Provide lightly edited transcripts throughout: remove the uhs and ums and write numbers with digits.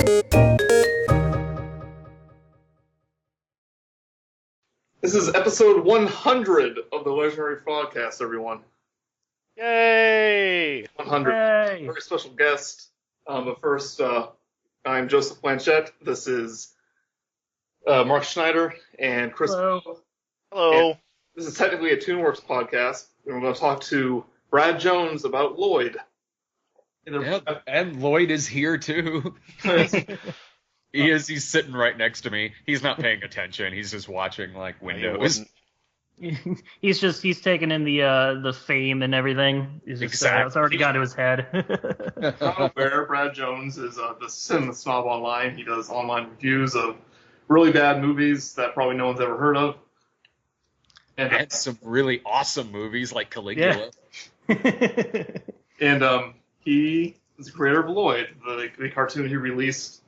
This is episode 100 of the Legendary Frogcast, everyone. Yay! 100. Yay! Very special guest. But first, I'm Joseph Blanchette. This is Mark Schneider and Chris. Hello. And this is technically a Toonwerks podcast, and we're going to talk to Brad Jones about Lloyd. And Lloyd is here too. He's sitting right next to me. He's not paying attention. He's just watching like windows. He's taking in the fame and everything. Exactly. It's already got to his head. Not aware, Brad Jones is the Cinema Snob online. He does online reviews of really bad movies that probably no one's ever heard of. And some really awesome movies like Caligula. Yeah. And he is the creator of Lloyd, the cartoon he released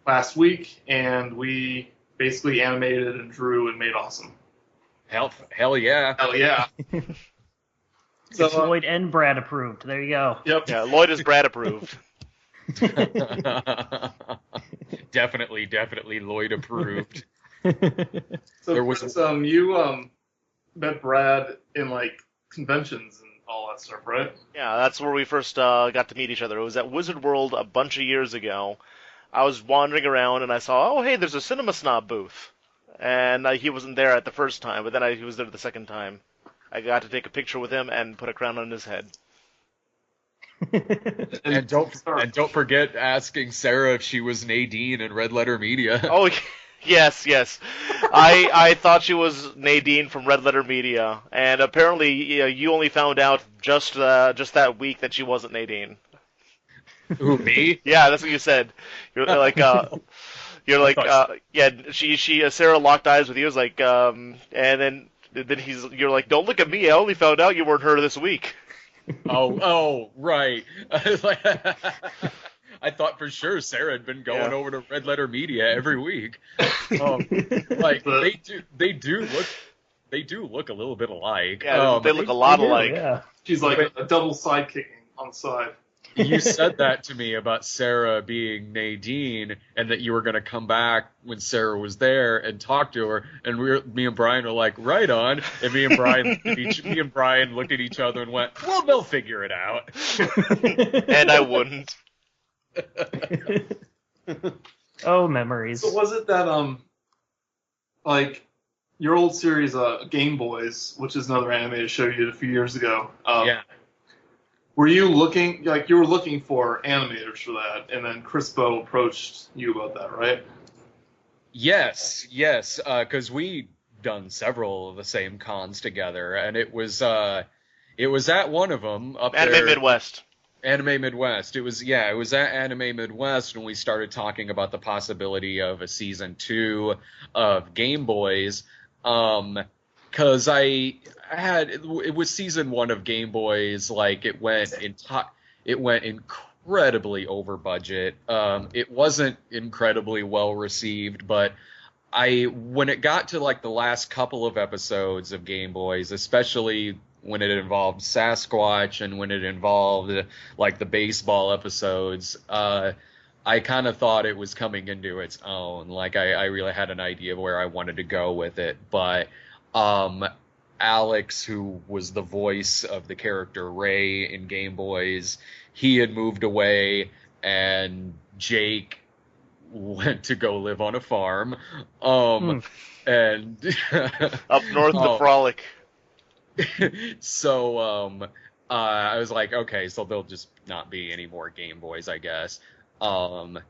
last week, and we basically animated and drew and made awesome. Hell yeah. Hell yeah. So, it's Lloyd and Brad approved. There you go. Yep. Yeah, Lloyd is Brad approved. Definitely Lloyd approved. So there was you met Brad in like conventions and all that stuff, right? Yeah, that's where we first got to meet each other. It was at Wizard World a bunch of years ago. I was wandering around and I saw, oh hey, there's a Cinema Snob booth. And he wasn't there at the first time, but then he was there the second time. I got to take a picture with him and put a crown on his head. and don't forget asking Sarah if she was Nadine in Red Letter Media. Oh, yes. I thought she was Nadine from Red Letter Media, and apparently you only found out just that week that she wasn't Nadine. Who, me? Yeah, that's what you said. You're like, Sarah locked eyes with you. It was like, and then you're like, don't look at me. I only found out you weren't her this week. Oh, right. I thought for sure Sarah had been going over to Red Letter Media every week. Like they do look a little bit alike. Yeah, they look a lot alike. Yeah. She's like a double sidekicking on the side. You said that to me about Sarah being Nadine, and that you were going to come back when Sarah was there and talk to her. And me and Brian were like, right on. And me and Brian looked at each other and went, well, they'll figure it out. And I wouldn't. Oh, memories. So was it that like your old series Game Boys, which is another animated show you did a few years ago? Yeah. Were you looking for animators for that, and then Crispo approached you about that, right? Yes, because we done several of the same cons together, and it was at one of them up Anime there. Midwest. Anime Midwest. It was at Anime Midwest when we started talking about the possibility of a season 2 of Game Boys. Because it was season 1 of Game Boys, like it went incredibly over budget. It wasn't incredibly well received, but when it got to like the last couple of episodes of Game Boys, especially when it involved Sasquatch and when it involved like the baseball episodes, I kind of thought it was coming into its own. Like I really had an idea of where I wanted to go with it, but Alex, who was the voice of the character Ray in Game Boys, he had moved away, and Jake went to go live on a farm. And up north to Frolic. So I was like, okay, so there'll just not be any more Game Boys, I guess. But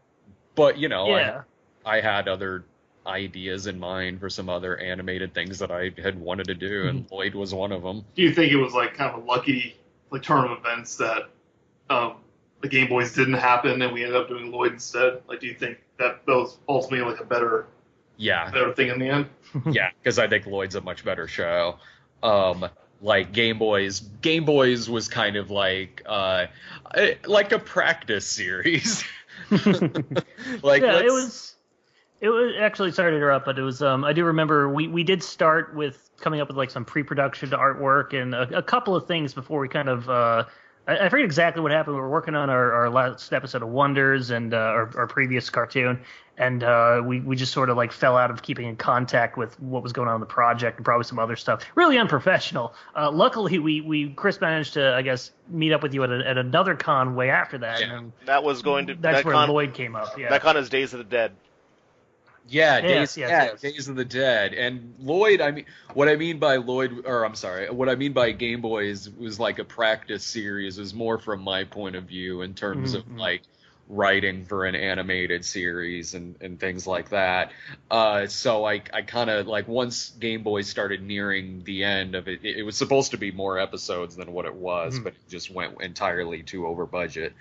I had other ideas in mind for some other animated things that I had wanted to do, and Lloyd was one of them. Do you think it was like kind of a lucky turn of events that the Game Boys didn't happen and we ended up doing Lloyd instead? Like, do you think that was ultimately like a better thing in the end? Yeah, because I think Lloyd's a much better show. Like Game Boys was kind of like a practice series. It was actually, sorry to interrupt, but it was I do remember we did start with coming up with like some pre-production artwork and a couple of things before we kind of I forget exactly what happened. We were working on our last episode of Wonders and our previous cartoon, and we just sort of like fell out of keeping in contact with what was going on in the project and probably some other stuff. Really unprofessional. Luckily, Chris managed to, I guess, meet up with you at another con way after that. Yeah. And that was going to. That's where Lloyd came up. Yeah. That con is Days of the Dead. Yeah, yes. Days of the Dead. And Lloyd, what I mean by Game Boys was like a practice series. It was more from my point of view in terms of like writing for an animated series and things like that. So I kind of like once Game Boys started nearing the end of it, it was supposed to be more episodes than what it was, but it just went entirely too over budget.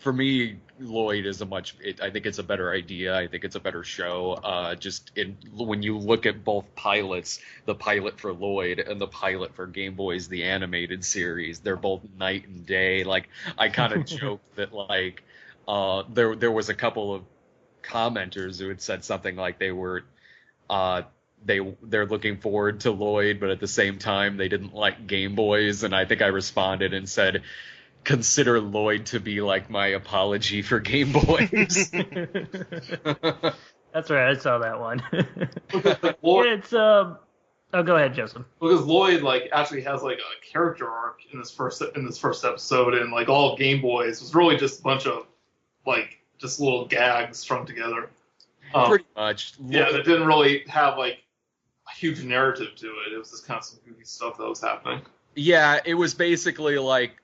For me, Lloyd is I think it's a better idea. I think it's a better show. When you look at both pilots, the pilot for Lloyd and the pilot for Game Boys, the animated series, they're both night and day. Like, I kind of joked that, like, there was a couple of commenters who had said something like they're looking forward to Lloyd, but at the same time, they didn't like Game Boys. And I think I responded and said, consider Lloyd to be like my apology for Game Boys. That's right, I saw that one. Lloyd, go ahead, Joseph. Because Lloyd like actually has like a character arc in this first episode, and like all of Game Boys was really just a bunch of like just little gags strung together. Pretty much. Yeah, that didn't really have like a huge narrative to it. It was just kind of some goofy stuff that was happening. Yeah, it was basically like,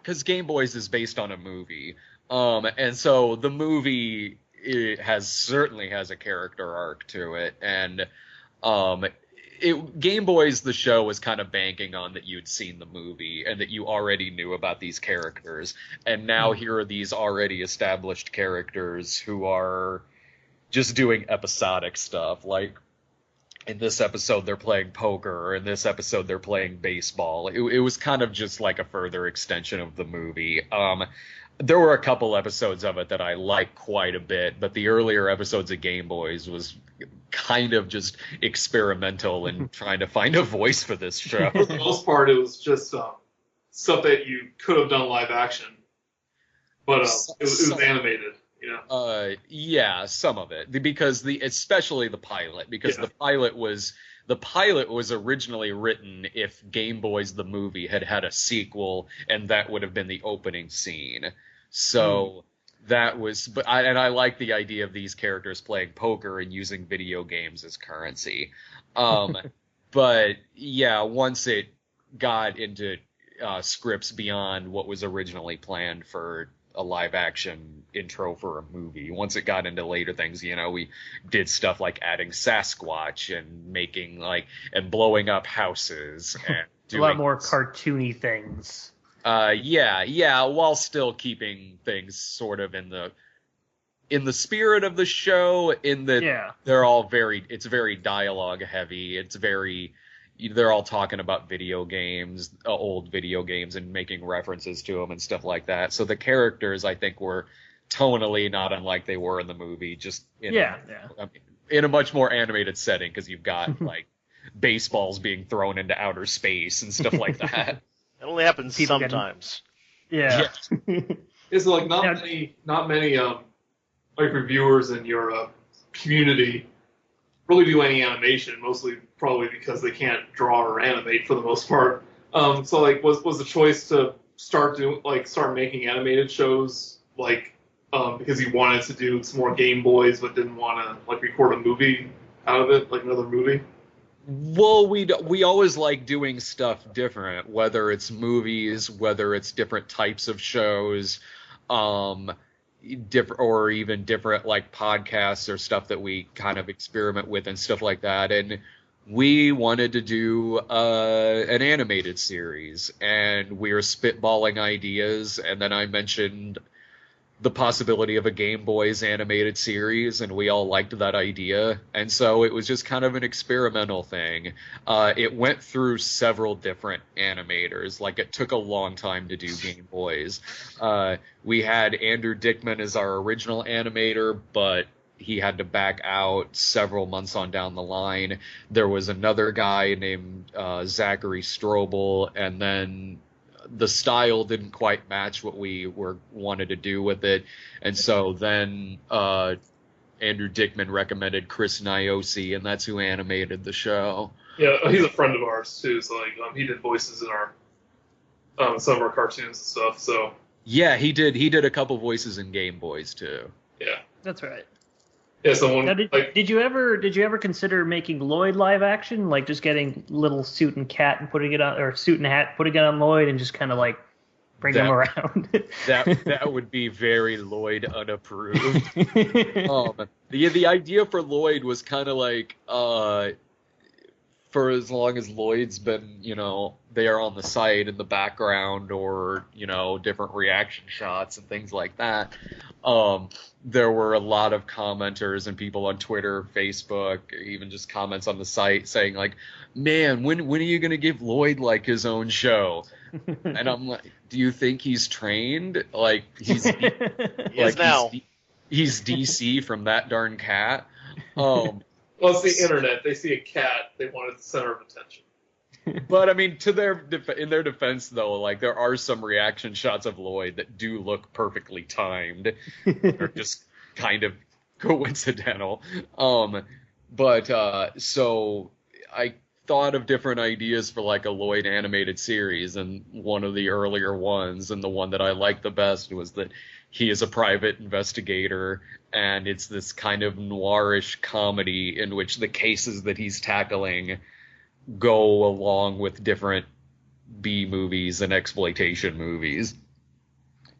because Game Boys is based on a movie, and so the movie certainly has a character arc to it, and Game Boys, the show, was kind of banking on that you'd seen the movie and that you already knew about these characters, and now here are these already established characters who are just doing episodic stuff, like in this episode they're playing poker, or in this episode they're playing baseball. It was kind of just like a further extension of the movie. There were a couple episodes of it that I liked quite a bit, but the earlier episodes of Game Boys was kind of just experimental and trying to find a voice for this show. For the most part, it was just stuff that you could have done live action, but it was animated. Yeah, some of it, because especially the pilot, because the pilot was originally written if Game Boys the movie had a sequel, and that would have been the opening scene. So that was, I like the idea of these characters playing poker and using video games as currency. But yeah, once it got into scripts beyond what was originally planned for a live action intro for a movie. Once it got into later things, we did stuff like adding Sasquatch and making and blowing up houses and doing a lot more cartoony things. Yeah, while still keeping things sort of in the spirit of the show, they're all it's very dialogue heavy. They're all talking about video games, old video games, and making references to them and stuff like that. So the characters, I think, were tonally not unlike they were in the movie, just in a much more animated setting, because you've got like baseballs being thrown into outer space and stuff like that. It only happens sometimes. Yeah. It's like not many like reviewers in your community really do any animation, mostly probably because they can't draw or animate for the most part. So like was the choice to start making animated shows because you wanted to do some more Game Boys but didn't want to record a movie out of it, like another movie? Well, we always like doing stuff different, whether it's movies, whether it's different types of shows, different or even different podcasts or stuff that we kind of experiment with and stuff like that. And we wanted to do an animated series, and we were spitballing ideas, and then I mentioned the possibility of a Game Boys animated series, and we all liked that idea, and so it was just kind of an experimental thing. It went through several different animators. It took a long time to do Game Boys. We had Andrew Dickman as our original animator, but he had to back out several months on down the line. There was another guy named Zachary Strobel, and then the style didn't quite match what we wanted to do with it, and so then Andrew Dickman recommended Chris Niosi, and that's who animated the show. Yeah, he's a friend of ours too. So like, he did voices in our some of our cartoons and stuff. So yeah, he did a couple voices in Game Boys too. Yeah, that's right. Yeah, so now, did you ever consider making Lloyd live action, like just getting little suit and cat and putting it on, or suit and hat, putting it on Lloyd and just kind of like bring him around? that would be very Lloyd unapproved. The idea for Lloyd was kind of like for as long as Lloyd's been, there on the site in the background or, different reaction shots and things like that, there were a lot of commenters and people on Twitter, Facebook, even just comments on the site saying like, man, when are you going to give Lloyd like his own show? And I'm like, do you think he's trained? Like he's now. He's DC from That Darn Cat. Well, it's the internet. They see a cat, they want it the center of attention. But I mean, in their defense, though, like there are some reaction shots of Lloyd that do look perfectly timed, or just kind of coincidental. So I thought of different ideas for like a Lloyd animated series, and one of the earlier ones, and the one that I liked the best, was that he is a private investigator, and it's this kind of noirish comedy in which the cases that he's tackling go along with different B movies and exploitation movies.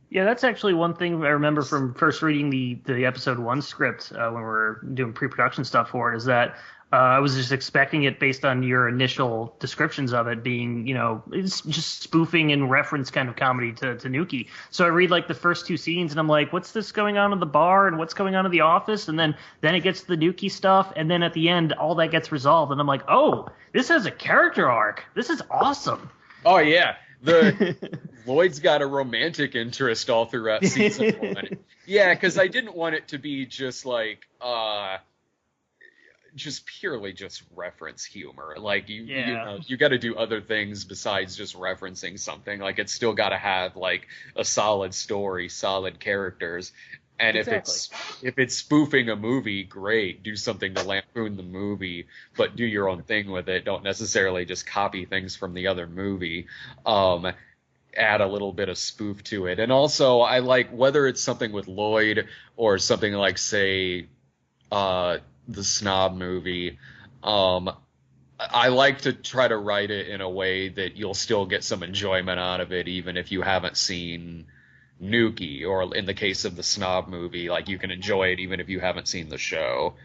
Yeah, that's actually one thing I remember from first reading the episode 1 script when we were doing pre-production stuff for it, is that I was just expecting it based on your initial descriptions of it being, it's just spoofing and reference kind of comedy to Nuki. So I read like the first 2 scenes and I'm like, what's this going on in the bar and what's going on in the office? And then it gets to the Nuki stuff. And then at the end, all that gets resolved. And I'm like, oh, this has a character arc. This is awesome. Oh, yeah. Lloyd's got a romantic interest all throughout season 1. Yeah, because I didn't want it to be just like, just purely just reference humor. Like you got to do other things besides just referencing something. Like it's still got to have like a solid story, solid characters. And exactly. if it's spoofing a movie, great, do something to lampoon the movie, but do your own thing with it. Don't necessarily just copy things from the other movie. Add a little bit of spoof to it. And also I like, whether it's something with Lloyd or something like, say, the Snob movie, I like to try to write it in a way that you'll still get some enjoyment out of it, even if you haven't seen Nuki, or in the case of the Snob movie, like you can enjoy it even if you haven't seen the show.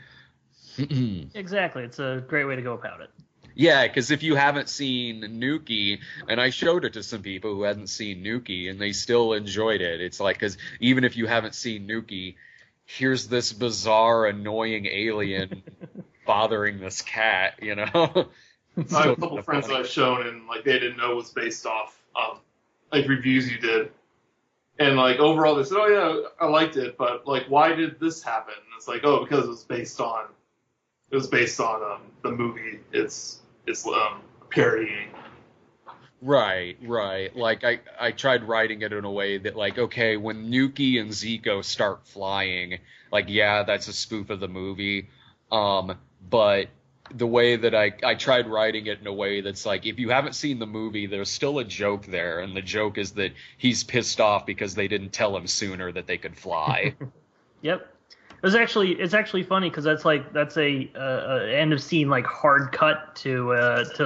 Exactly. It's a great way to go about it. Yeah, because if you haven't seen Nuki, and I showed it to some people who hadn't seen Nuki, and they still enjoyed it. It's like, because even if you haven't seen Nuki, here's this bizarre, annoying alien bothering this cat, I have a couple friends that I've shown, and like they didn't know it was based off like reviews you did, and like overall they said, "Oh yeah, I liked it," but like, why did this happen? And it's like, oh, because it was based on the movie it's parodying. Right. Like, I tried writing it in a way that, like, okay, when Nuki and Zico start flying, like, yeah, that's a spoof of the movie, but the way that I tried writing it in a way that's like, if you haven't seen the movie, there's still a joke there, and the joke is that he's pissed off because they didn't tell him sooner that they could fly. Yep. It's actually funny because that's a end of scene like hard cut to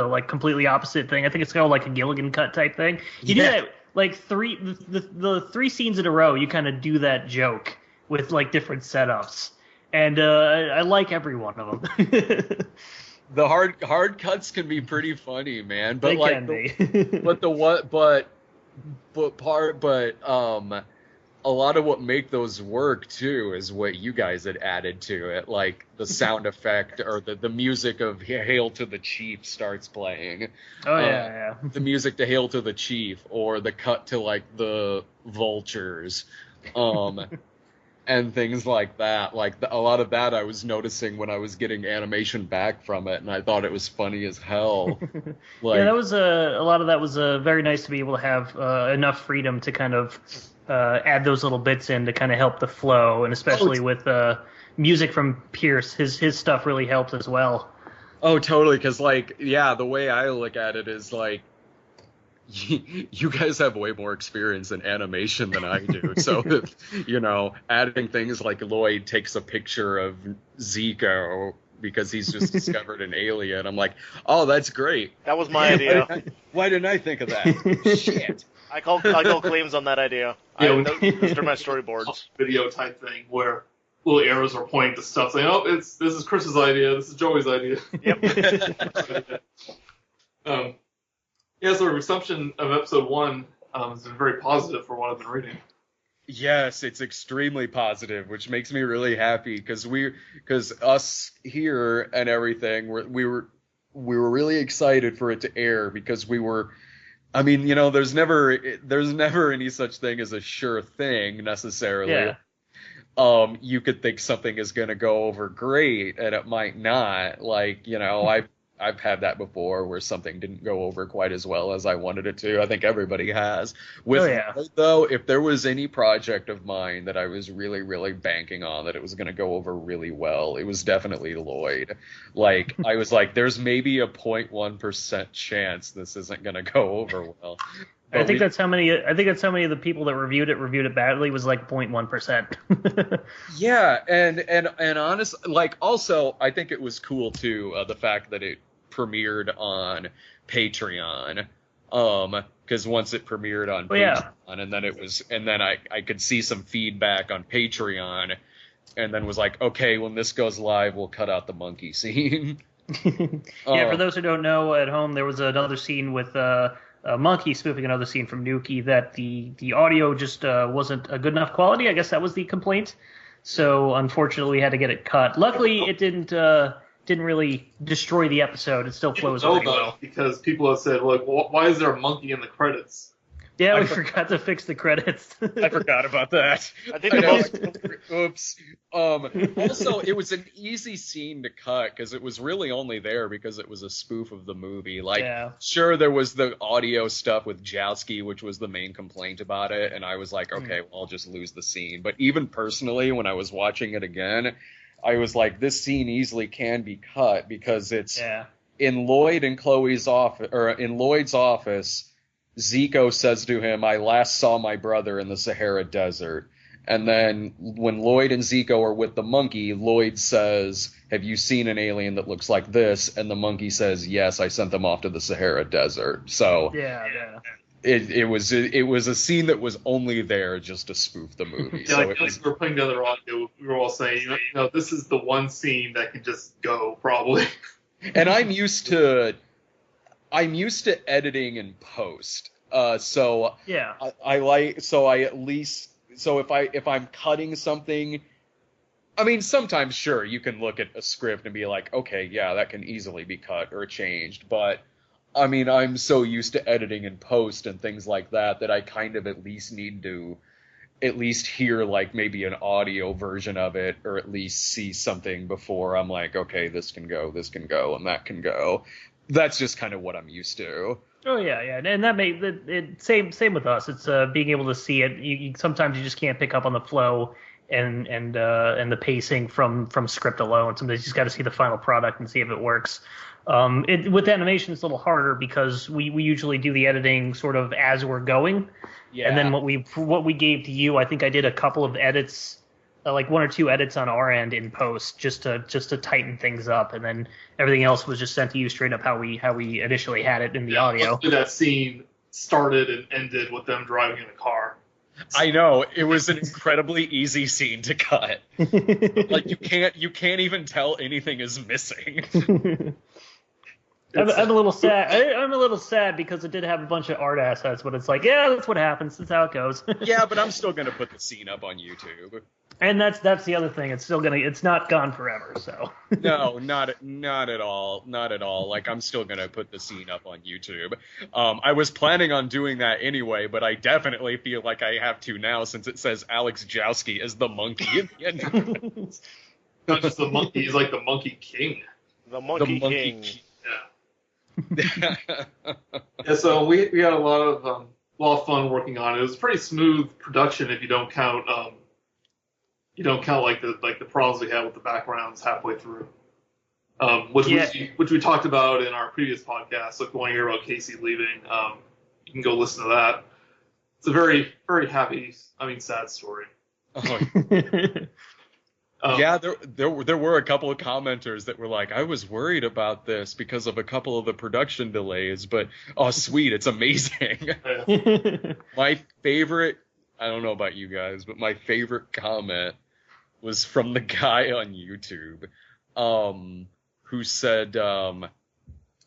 like completely opposite thing. I think it's called like a Gilligan cut type thing. You do that like the 3 scenes in a row. You kind of do that joke with like different setups, and I like every one of them. The hard cuts can be pretty funny, man. But they like, can be. A lot of what make those work too is what you guys had added to it, like the sound effect or the music of "Hail to the Chief" starts playing. Oh yeah. The music to "Hail to the Chief" or the cut to like the vultures, and and things like that. Like a lot of that I was noticing when I was getting animation back from it, and I thought it was funny as hell. Like, yeah, that was a lot of that was very nice to be able to have enough freedom to kind of add those little bits in to kind of help the flow, and especially with music from Pierce, his stuff really helped as well. Oh, totally, because like, yeah, the way I look at it is like, you guys have way more experience in animation than I do. So, adding things like Lloyd takes a picture of Zico because he's just discovered an alien, I'm like, oh, that's great. That was my idea. Why didn't I think of that? Shit. I call claims on that idea. Those are my storyboards. Video type thing where little arrows are pointing to stuff, saying, "Oh, this is Chris's idea. This is Joey's idea." Yep. Yeah, so the reception of episode 1 has been very positive for what I've been reading. Yes, it's extremely positive, which makes me really happy because us here and everything, we were really excited for it to air because we were. I mean, there's never any such thing as a sure thing necessarily. Yeah. You could think something is going to go over great and it might not. Like, I've had that before where something didn't go over quite as well as I wanted it to. I think everybody has. Lloyd, though, if there was any project of mine that I was really, really banking on that it was going to go over really well, it was definitely Lloyd. Like, I was like, there's maybe a 0.1% chance this isn't going to go over well. I think that's how many of the people that reviewed it badly was like 0.1%. Yeah, and honestly, like, also I think it was cool too, the fact that it premiered on Patreon. Because once it premiered on Patreon, and then I could see some feedback on Patreon, and then was like, okay, when this goes live, we'll cut out the monkey scene. Yeah, for those who don't know at home, there was another scene with a monkey spoofing another scene from Nuki that the audio just wasn't a good enough quality. I guess that was the complaint. So unfortunately, we had to get it cut. Luckily, it didn't really destroy the episode. It still flows very well. Because people have said, look, why is there a monkey in the credits? Yeah, we forgot to fix the credits. I forgot about that. I think Oops. Also, it was an easy scene to cut because it was really only there because it was a spoof of the movie. Like, sure, there was the audio stuff with Jowski, which was the main complaint about it, and I was like, okay, well, I'll just lose the scene. But even personally, when I was watching it again, I was like, this scene easily can be cut because it's in Lloyd and Chloe's office, or in Lloyd's office. Zico says to him, I last saw my brother in the Sahara Desert. And then when Lloyd and Zico are with the monkey, Lloyd says, have you seen an alien that looks like this? And the monkey says, yes, I sent them off to the Sahara Desert. So it was a scene that was only there just to spoof the movie. Yeah, so like we were putting together audio, we were all saying, this is the one scene that can just go, probably. And I'm used to editing in post. So if I'm cutting something, I mean, sometimes sure you can look at a script and be like, okay, yeah, that can easily be cut or changed, but I mean, I'm so used to editing in post and things like that I kind of at least need to at least hear like maybe an audio version of it, or at least see something before I'm like, okay, this can go, and that can go. That's just kind of what I'm used to. Oh yeah, and that same with us. It's being able to see it. You sometimes you just can't pick up on the flow and the pacing from script alone. Sometimes you just got to see the final product and see if it works. With animation, it's a little harder because we usually do the editing sort of as we're going. Yeah. And then what we gave to you, I think I did a couple of edits. Like 1 or 2 edits on our end in post just to tighten things up, and then everything else was just sent to you straight up how we initially had it in the audio. That scene started and ended with them driving in a car. I know, it was an incredibly easy scene to cut. Like you can't even tell anything is missing. I'm a little sad. I'm a little sad because it did have a bunch of art assets, but it's like, yeah, that's what happens. That's how it goes. Yeah, but I'm still gonna put the scene up on YouTube. And that's the other thing. It's not gone forever. So No, not at all. Not at all. Like, I'm still gonna put the scene up on YouTube. I was planning on doing that anyway, but I definitely feel like I have to now since it says Alex Jowski as the monkey in the end. Not just the monkey, he's like the Monkey King. The Monkey King. Yeah. Yeah. So we had a lot of fun working on it. It was a pretty smooth production if you don't count like the problems we had with the backgrounds halfway through. Which we talked about in our previous podcast. So if you want to hear about Casey leaving, you can go listen to that. It's a very, very sad story. Oh. Yeah, there were a couple of commenters that were like, I was worried about this because of a couple of the production delays, but sweet, it's amazing. My favorite, I don't know about you guys, but my favorite comment was from the guy on YouTube, who said,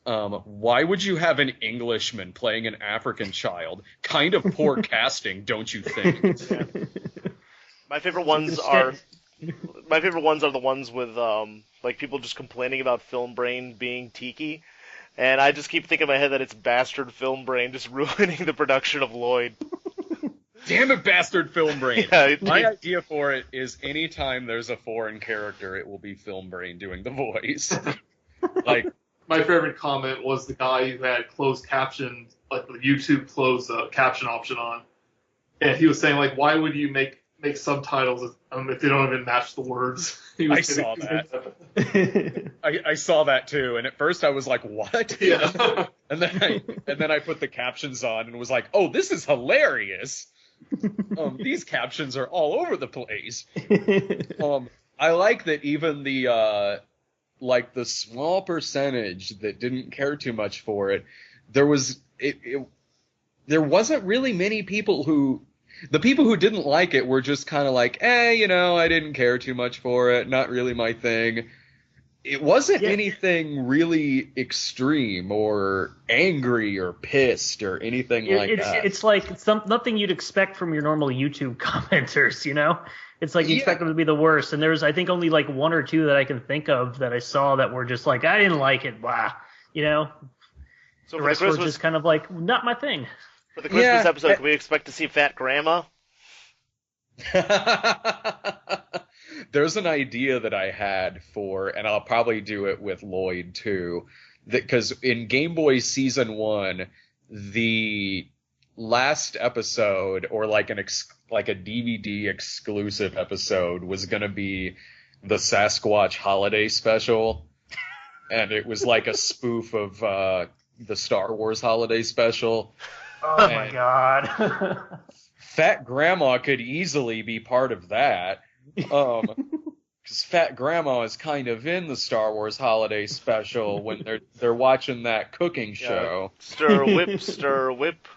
why would you have an Englishman playing an African child? Kind of poor casting, don't you think? My favorite ones are the ones with like people just complaining about Film Brain being tiki, and I just keep thinking in my head that it's bastard Film Brain just ruining the production of Lloyd. Damn it, bastard Film Brain! Yeah, my idea for it is anytime there's a foreign character, it will be Film Brain doing the voice. Like, my favorite comment was the guy who had closed caption, like the YouTube closed caption option on, and he was saying like, why would you make subtitles if they don't even match the words? I saw that. I saw that too, and at first I was like, "What?" Yeah. and then I put the captions on and was like, "Oh, this is hilarious." These captions are all over the place. I like that even the the small percentage that didn't care too much for it. There wasn't really many people who. The people who didn't like it were just kind of like, I didn't care too much for it, not really my thing. It wasn't anything really extreme or angry or pissed or anything like that. It's like nothing you'd expect from your normal YouTube commenters, It's like you expect them to be the worst. And there's, I think, only like one or two that I can think of that I saw that were just like, I didn't like it, blah, So the rest were just kind of like, not my thing. For the Christmas episode, can we expect to see Fat Grandma? There's an idea that I had for, and I'll probably do it with Lloyd too, because in Game Boy Season 1, the last episode, or like a DVD exclusive episode, was going to be the Sasquatch Holiday Special, and it was like a spoof of the Star Wars Holiday Special. Oh my God. Fat Grandma could easily be part of that. Because Fat Grandma is kind of in the Star Wars Holiday Special when they're watching that cooking show. Stir whip, stir whip.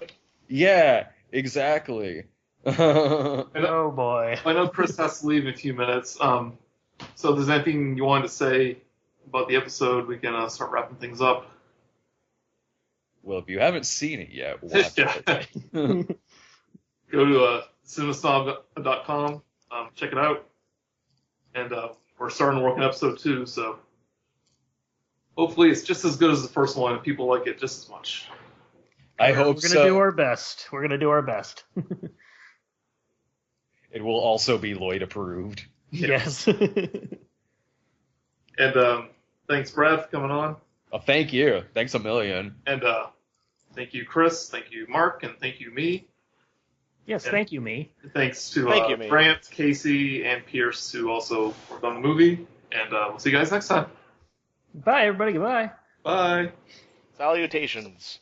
Yeah, exactly. Oh boy. I know Chris has to leave in a few minutes. So if there's anything you wanted to say about the episode, we can start wrapping things up. Well, if you haven't seen it yet, watch it. Go to cinemasnob.com, check it out. And we're starting to work on episode 2, so hopefully it's just as good as the first one and people like it just as much. I hope so. We're going to do our best. We're going to do our best. It will also be Lloyd approved. Yes. And thanks, Brad, for coming on. Oh, thank you. Thanks a million. And thank you, Chris. Thank you, Mark. And thank you, me. Yes, and thank you, me. Thanks to Grant, Casey, and Pierce, who also worked on the movie. And we'll see you guys next time. Bye, everybody. Goodbye. Bye. Salutations.